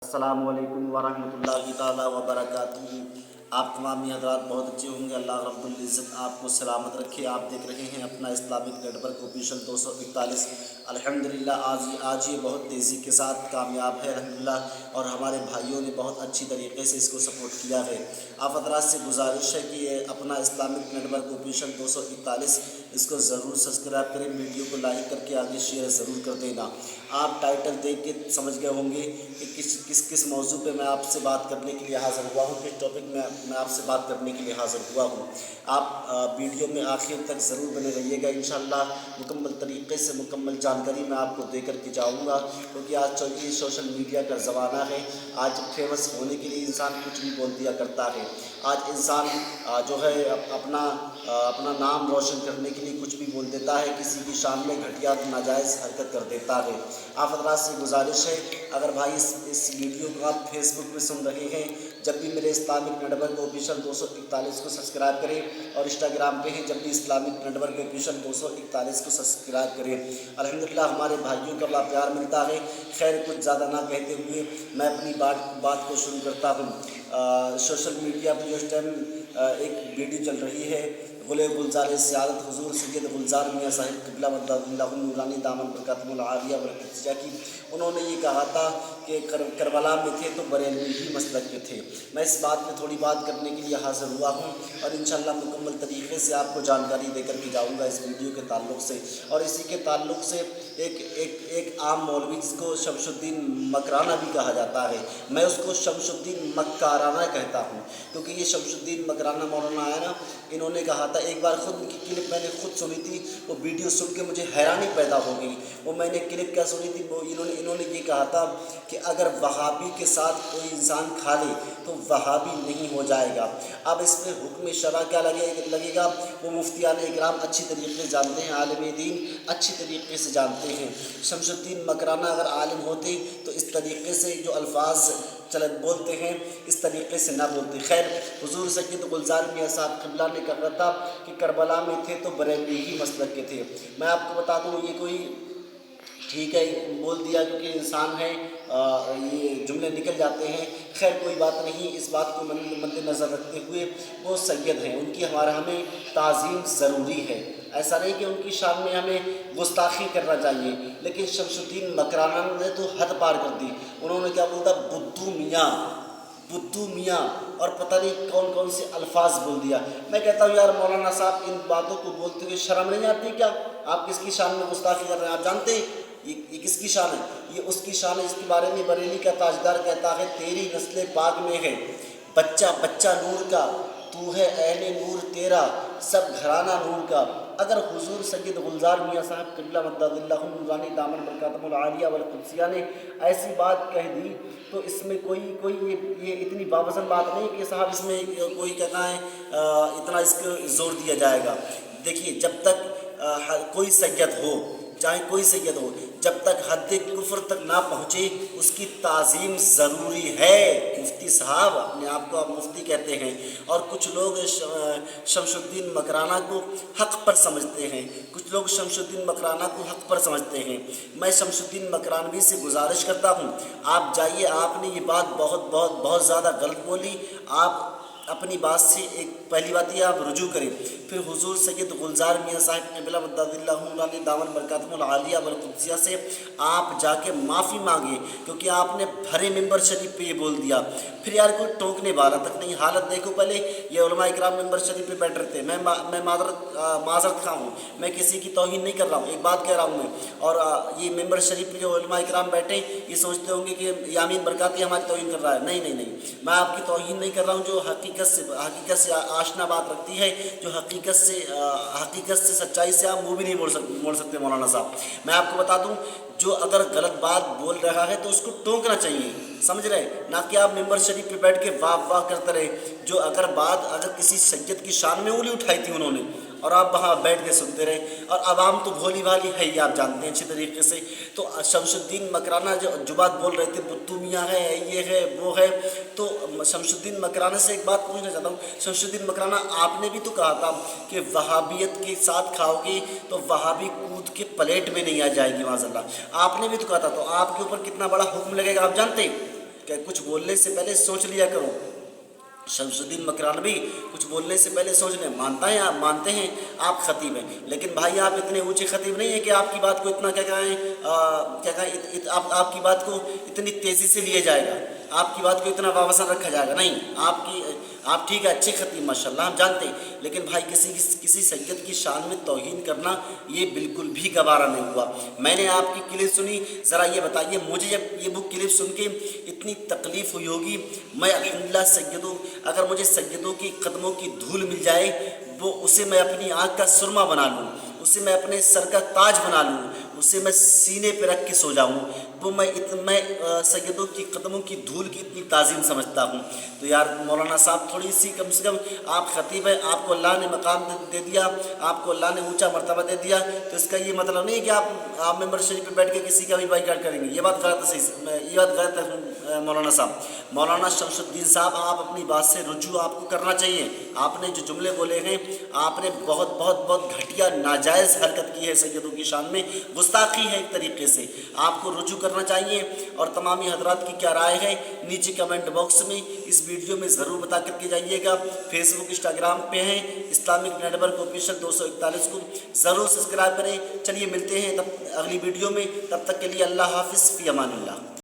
अस्सलामु अलैकुम वरहमतुल्लाहि ताला वबरकातुहू। आप तमामी हज़रात बहुत अच्छे होंगे। अल्लाह रब्बुल इज़्ज़त आपको सलामत रखे। आप देख रहे हैं अपना इस्लामिक नेटवर्क ऑफिशियल 241। अल्हम्दुलिल्लाह आज ये बहुत तेज़ी के साथ कामयाब है अल्हम्दुलिल्लाह, और हमारे भाइयों ने बहुत अच्छी तरीके से इसको सपोर्ट किया है। आप हज़रात से गुजारिश है कि ये अपना इस्लामिक नेटवर्क ऑफिशियल 241 इसको ज़रूर सब्सक्राइब करें, वीडियो को लाइक करके आगे शेयर ज़रूर कर देना। आप टाइटल देख के समझ गए होंगे कि किस मौजू पे मैं आपसे बात करने के लिए हाज़िर हुआ हूँ, किस टॉपिक में मैं आपसे बात करने के लिए हाज़िर हुआ हूँ। आप वीडियो में आखिर तक ज़रूर बने रहिएगा। इंशाअल्लाह मुकम्मल तरीके से मुकम्मल जानकारी मैं आपको दे कर के जाऊँगा, क्योंकि आज चलिए सोशल मीडिया का ज़माना है। आज फेमस होने के लिए इंसान कुछ भी बोल दिया करता है। आज इंसान जो है अपना नाम रोशन करने के लिए कुछ भी बोल देता है, किसी की शान में घटिया नाजायज़ हरकत कर देता है। आप हज़रात से गुजारिश है, अगर भाई इस वीडियो को आप फेसबुक पे सुन रहे हैं, जब भी मेरे इस्लामिक नेटवर्क ऑफिशियल 241 को सब्सक्राइब करें, और इंस्टाग्राम पे हैं जब भी इस्लामिक नेटवर्क ऑफिशियल 241 को सब्सक्राइब करें। अल्हम्दुलिल्लाह हमारे भाइयों का बड़ा प्यार मिलता है। खैर कुछ ज़्यादा ना कहते हुए मैं अपनी बात को शुरू करता हूँ। सोशल मीडिया पर इस टाइम एक वीडियो चल रही है, गुले गुलजार सियादत हुजूर सैयद गुलजार मियाँ साहिब क़िबला मद्दाहुल्लाहु नूरानी दामन बरकातुहुल आलिया वल क़ुद्सिया की उन्होंने ये कहा था कि करबला में थे तो बरेलवी ही मसलक के थे। मैं इस बात में थोड़ी बात करने के लिए हाज़िर हुआ हूँ, और इंशाअल्लाह मुकम्मल तरीक़े से आपको जानकारी देकर के जाऊँगा इस वीडियो के ताल्लुक़ से। और इसी के ताल्लुक़ से एक आम मौलवी जिसको शमशुद्दीन मकराना भी कहा जाता है, मैं उसको शमशुद्दीन मक्काराना कहता हूँ, क्योंकि ये शमशुद्दीन मकराना मौलाना आया ना, इन्होंने कहा था एक बार खुद की क्लिप मैंने खुद सुनी थी। वो वीडियो सुन के मुझे हैरानी पैदा हो गई। वो मैंने क्लिप क्या सुनी थी, वो इन्होंने ये कहा था कि अगर वहाबी के साथ कोई इंसान खा ले तो वहाबी नहीं हो जाएगा। अब इसमें हुक्म शरा क्या लगेगा, वो मुफ्तियान इकराम अच्छी तरीके से जानते हैं, आलिम दीन अच्छी तरीके से जानते हैं। शमशुद्दीन मकराना अगर आलिम होते तो इस तरीके से जो अल्फाज बोलते हैं इस तरीके से ना बोलते। खैर हुजूर सैयद गुलजार मियाँ साहब क़िबला ने कहा था कि करबला में थे तो बरेलवी ही मसलक के थे। मैं आपको बता दूँ ये कोई ठीक है बोल दिया क्योंकि इंसान है, ये जुमले निकल जाते हैं। खैर कोई बात नहीं, इस बात को मद्देनज़र रखते हुए वो सैयद हैं, उनकी हमें ताज़ीम ज़रूरी है। ऐसा नहीं कि उनकी शान में हमें गुस्ताखी करना चाहिए, लेकिन शमशुद्दीन मकराना ने तो हद पार कर दी। उन्होंने क्या बोलता, बुद्धू मियाँ और पता नहीं कौन कौन से अल्फाज बोल दिया। मैं कहता हूँ यार मौलाना साहब, इन बातों को बोलते हुए शर्म नहीं आती क्या? आप किसकी शान में गुस्ताखी कर रहे हैं? आप जानते हैं ये किसकी शान है? ये उसकी शान है इसके बारे में बरेली का ताजदार कहता है, तेरी नस्ल पाक में है बच्चा नूर का, तू है अहले नूर तेरा सब घराना नूर का। अगर हुजूर सैयद गुलजार मियाँ साहब क़िबला मद्दाहुल्लाहु नूरानी दामन बरकातुहुल आलिया वल क़ुद्सिया ने ऐसी बात कह दी तो इसमें कोई ये इतनी बावज़न बात नहीं कि साहब इसमें कोई कहना है इतना इसको ज़ोर दिया जाएगा। देखिए जब तक कोई सैयद हो, चाहे कोई सैयद हो, जब तक हद कुफ्र तक ना पहुँचे उसकी ताज़ीम ज़रूरी है। मुफ्ती साहब अपने आप को आप मुफ्ती कहते हैं, और कुछ लोग शमशुद्दीन मकराना को हक़ पर समझते हैं, कुछ लोग शमशुद्दीन मकराना को हक़ पर समझते हैं। मैं शमशुद्दीन मकरानवी से गुजारिश करता हूँ, आप जाइए, आपने ये बात बहुत ज़्यादा गलत बोली। आप अपनी बात से एक पहली बात ये आप रुजू करें, फिर हुजूर सैयद गुलजार मियाँ साहिब क़िबला मद्दाहुल्लाहु नूरानी दामन बरकातुहुल आलिया वल क़ुद्सिया से आप जाके माफ़ी मांगे, क्योंकि आपने भरे मिंबर शरीफ पे ये बोल दिया। फिर यार कोई टोकने वाला तक नहीं। हालत देखो, पहले ये उलमा इकराम मिंबर शरीफ पे बैठ रहे थे। मैं माज़रत खा हूँ, मैं किसी की तौहीन नहीं कर रहा हूँ, एक बात कह रहा हूँ मैं। और ये मिंबर शरीफ पे जो उलमा इकराम बैठे ये सोचते होंगे कि यामीन बरकाती हमारी तौहीन कर रहा है। नहीं, मैं आपकी तौहीन नहीं कर रहा हूँ। जो हकीकत से आशना बात रखती है, जो हकीकत से सच्चाई से आप मुँह भी नहीं मोड़ सकते मौलाना साहब। मैं आपको बता दूं, जो अगर गलत बात बोल रहा है तो उसको टोकना चाहिए, समझ रहे, ना कि आप मिंबर शरीफ पे बैठ के वाह करते रहे। जो अगर किसी सैयद की शान में उंगली उठाई थी उन्होंने, और आप वहाँ बैठ के सुनते रहे, और आवाम तो भोली भाली है ये आप जानते हैं अच्छी तरीके से। तो शमशुद्दीन मकराना जो बात बोल रहे थे, बुद्धू मियाँ है, ये है, वो है, तो शमशुद्दीन मकराना से एक बात पूछना चाहता हूँ। शमशुद्दीन मकराना, आपने भी तो कहा था कि वहाबियत के साथ खाओगे तो वहाबी कूद के प्लेट में नहीं आ जाएगी माज़अल्लाह। आपने भी तो कहा था, तो आपके ऊपर कितना बड़ा हुक्म लगेगा आप जानते हैं? कि कुछ बोलने से पहले सोच लिया करो। शमसुद्दीन मकरानवी कुछ बोलने से पहले सोच लें। मानते हैं आप खतीब हैं, लेकिन भाई आप इतने ऊंचे खतीब नहीं हैं कि आपकी बात को इतना आपकी बात को इतनी तेज़ी से लिया जाएगा, आपकी बात को इतना वावसन रखा जाएगा। नहीं, आप ठीक है, अच्छे खतीब माशाल्लाह हम जानते हैं, लेकिन भाई किसी सैयद की शान में तौहीन करना ये बिल्कुल भी गवारा नहीं हुआ। मैंने आपकी क्लिप सुनी, ज़रा ये बताइए मुझे, जब ये बुक क्लिप सुन के इतनी तकलीफ़ हुई होगी। मैं अल्हम्दुलिल्लाह सैयदों, अगर मुझे सैयदों की कदमों की धूल मिल जाए, वो उसे मैं अपनी आँख का सुरमा बना लूँ, उसे मैं अपने सर का ताज बना लूँ, उसे मैं सीने पे रख के सो जाऊँ, वो मैं सैयदों की कदमों की धूल की इतनी ताज़ीम समझता हूँ। तो यार मौलाना साहब, थोड़ी सी कम से कम, आप खतीब हैं, आपको अल्लाह ने मकाम दे दिया, आपको अल्लाह ने ऊंचा मर्तबा दे दिया, तो इसका ये मतलब नहीं है कि आप मेंबर शरीफ पे बैठ के किसी का भी बाइकाट करेंगे। ये बात गलत है, ये बात गलत है मौलाना साहब। मौलाना शमसुद्दीन साहब, आप अपनी बात से रुजू आपको करना चाहिए। आपने जो जुमले बोले हैं, आपने बहुत घटिया नाजायज़ हरकत की है सैयदों की शान में, गुस्ताखी है एक तरीके से, आपको रुजू करना चाहिए। और तमामी हजरात की क्या राय है नीचे कमेंट बॉक्स में इस वीडियो में ज़रूर बता करके जाइएगा। फेसबुक इंस्टाग्राम पे हैं इस्लामिक नेटवर्क ऑफिशियल 241 को ज़रूर सब्सक्राइब करें। चलिए मिलते हैं तब अगली वीडियो में, तब तक के लिए अल्लाह हाफिज़, फ़ी अमानिल्लाह।